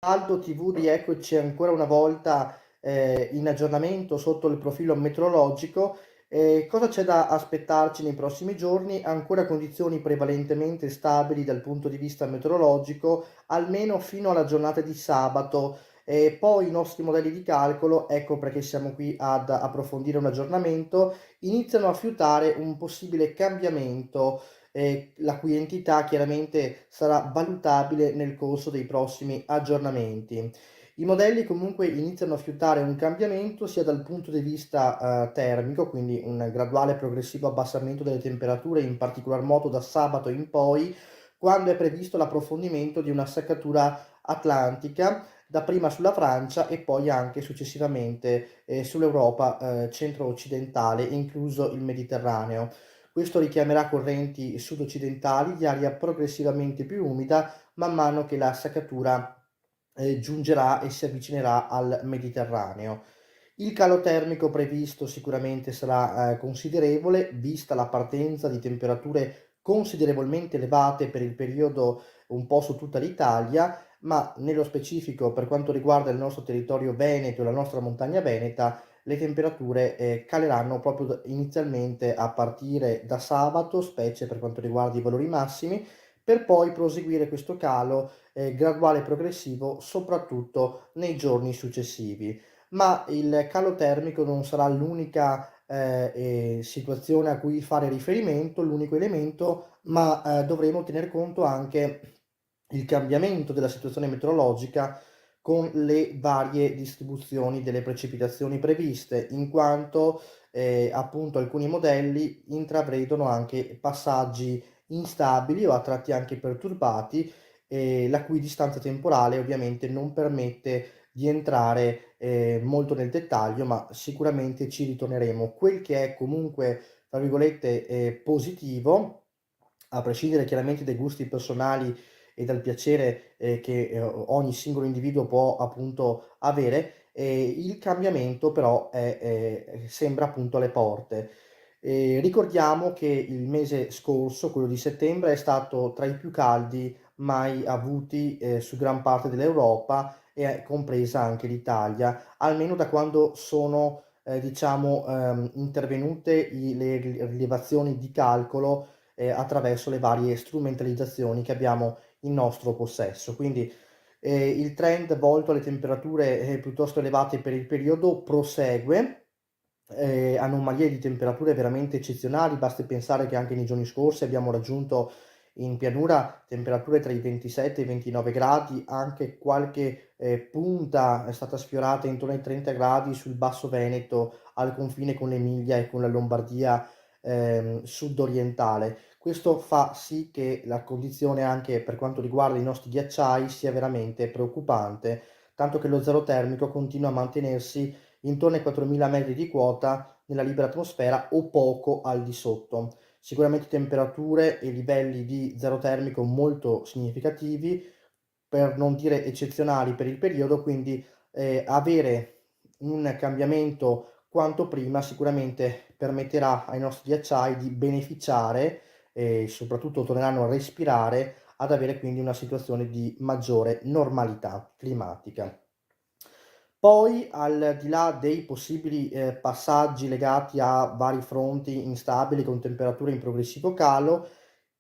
Aldo TV, rieccoci ancora una volta in aggiornamento sotto il profilo meteorologico. Cosa c'è da aspettarci nei prossimi giorni? Ancora condizioni prevalentemente stabili dal punto di vista meteorologico, almeno fino alla giornata di sabato. Poi i nostri modelli di calcolo, ecco perché siamo qui ad approfondire un aggiornamento, iniziano a fiutare un possibile cambiamento, la cui entità chiaramente sarà valutabile nel corso dei prossimi aggiornamenti. I modelli comunque iniziano a fiutare un cambiamento sia dal punto di vista termico, quindi un graduale progressivo abbassamento delle temperature, in particolar modo da sabato in poi, quando è previsto l'approfondimento di una seccatura atlantica, dapprima sulla Francia e poi anche successivamente sull'Europa centro-occidentale, incluso il Mediterraneo. Questo richiamerà correnti sud-occidentali di aria progressivamente più umida man mano che la saccatura giungerà e si avvicinerà al Mediterraneo. Il calo termico previsto sicuramente sarà considerevole, vista la partenza di temperature considerevolmente elevate per il periodo un po' su tutta l'Italia, ma nello specifico per quanto riguarda il nostro territorio veneto e la nostra montagna veneta, le temperature caleranno proprio inizialmente a partire da sabato, specie per quanto riguarda i valori massimi, per poi proseguire questo calo graduale e progressivo soprattutto nei giorni successivi. Ma il calo termico non sarà l'unica situazione a cui fare riferimento, l'unico elemento, ma dovremo tener conto anche il cambiamento della situazione meteorologica con le varie distribuzioni delle precipitazioni previste, in quanto appunto alcuni modelli intravedono anche passaggi instabili o a tratti anche perturbati, la cui distanza temporale ovviamente non permette di entrare molto nel dettaglio, ma sicuramente ci ritorneremo. Quel che è comunque, tra virgolette, positivo, a prescindere chiaramente dai gusti personali e dal piacere che ogni singolo individuo può appunto avere, il cambiamento però sembra appunto alle porte. Ricordiamo che il mese scorso, quello di settembre, è stato tra i più caldi mai avuti su gran parte dell'Europa e compresa anche l'Italia, almeno da quando sono diciamo intervenute le rilevazioni di calcolo attraverso le varie strumentalizzazioni che abbiamo in nostro possesso. Quindi il trend volto alle temperature piuttosto elevate per il periodo prosegue, anomalie di temperature veramente eccezionali, basti pensare che anche nei giorni scorsi abbiamo raggiunto in pianura temperature tra i 27 e i 29 gradi, anche qualche punta è stata sfiorata intorno ai 30 gradi sul Basso Veneto, al confine con l'Emilia e con la Lombardia sud-orientale. Questo fa sì che la condizione anche per quanto riguarda i nostri ghiacciai sia veramente preoccupante, tanto che lo zero termico continua a mantenersi intorno ai 4000 metri di quota nella libera atmosfera o poco al di sotto. Sicuramente temperature e livelli di zero termico molto significativi, per non dire eccezionali per il periodo, quindi avere un cambiamento quanto prima sicuramente permetterà ai nostri ghiacciai di beneficiare e soprattutto torneranno a respirare, ad avere quindi una situazione di maggiore normalità climatica. Poi, al di là dei possibili passaggi legati a vari fronti instabili con temperature in progressivo calo,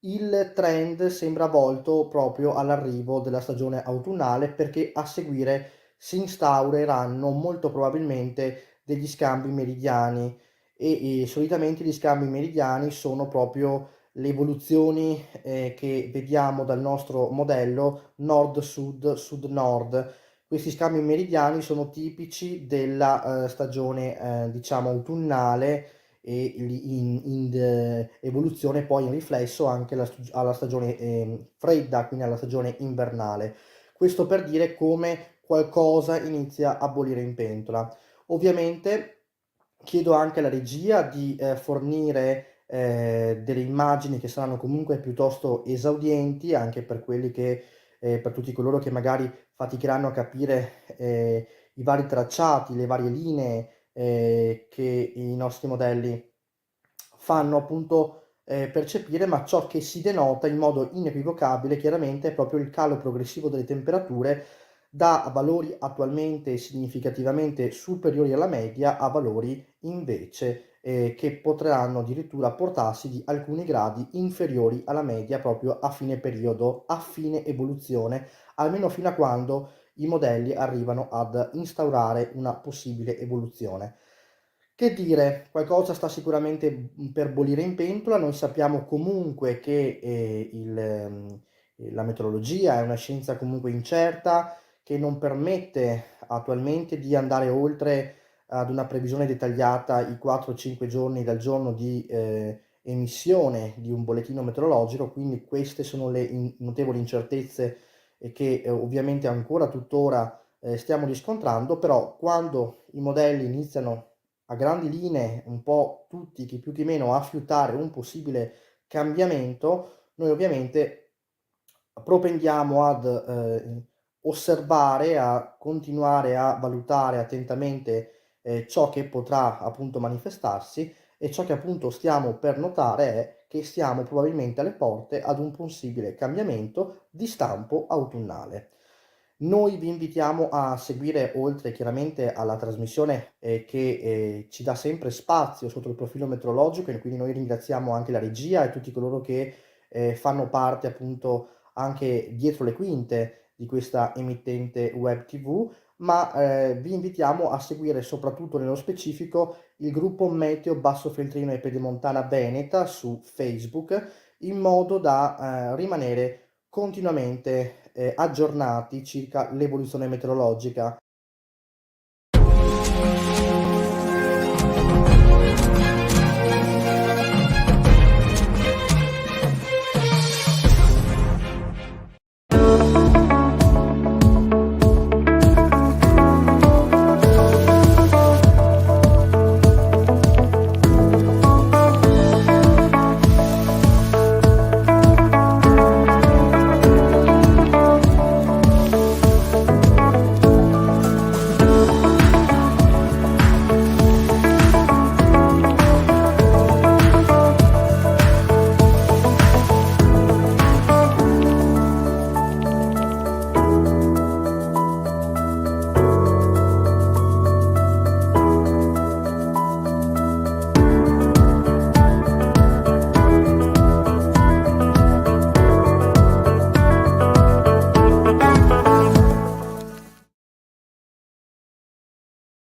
il trend sembra volto proprio all'arrivo della stagione autunnale, perché a seguire si instaureranno molto probabilmente degli scambi meridiani e solitamente gli scambi meridiani sono proprio le evoluzioni che vediamo dal nostro modello nord-sud, sud-nord. Questi scambi meridiani sono tipici della stagione diciamo autunnale e in evoluzione poi in riflesso anche alla stagione fredda, quindi alla stagione invernale. Questo per dire come qualcosa inizia a bollire in pentola. Ovviamente chiedo anche alla regia di fornire delle immagini che saranno comunque piuttosto esaudienti, anche per quelli che per tutti coloro che magari faticheranno a capire i vari tracciati, le varie linee che i nostri modelli fanno appunto percepire, ma ciò che si denota in modo inequivocabile chiaramente è proprio il calo progressivo delle temperature da valori attualmente significativamente superiori alla media a valori invece che potranno addirittura portarsi di alcuni gradi inferiori alla media proprio a fine periodo, a fine evoluzione, almeno fino a quando i modelli arrivano ad instaurare una possibile evoluzione. Che dire, qualcosa sta sicuramente per bollire in pentola. Noi sappiamo comunque che la meteorologia è una scienza comunque incerta, che non permette attualmente di andare oltre ad una previsione dettagliata i 4 o 5 giorni dal giorno di emissione di un bollettino meteorologico, quindi queste sono le notevoli incertezze che ovviamente ancora tuttora stiamo riscontrando, però quando i modelli iniziano a grandi linee, un po' tutti, chi più chi meno, a fiutare un possibile cambiamento, noi ovviamente propendiamo ad osservare, a continuare a valutare attentamente ciò che potrà appunto manifestarsi, e ciò che appunto stiamo per notare è che siamo probabilmente alle porte ad un possibile cambiamento di stampo autunnale. Noi vi invitiamo a seguire, oltre chiaramente alla trasmissione che ci dà sempre spazio sotto il profilo meteorologico, e quindi noi ringraziamo anche la regia e tutti coloro che fanno parte appunto anche dietro le quinte di questa emittente web TV, ma vi invitiamo a seguire soprattutto nello specifico il gruppo Meteo Basso Feltrino e Pedemontana Veneta su Facebook, in modo da rimanere continuamente aggiornati circa l'evoluzione meteorologica.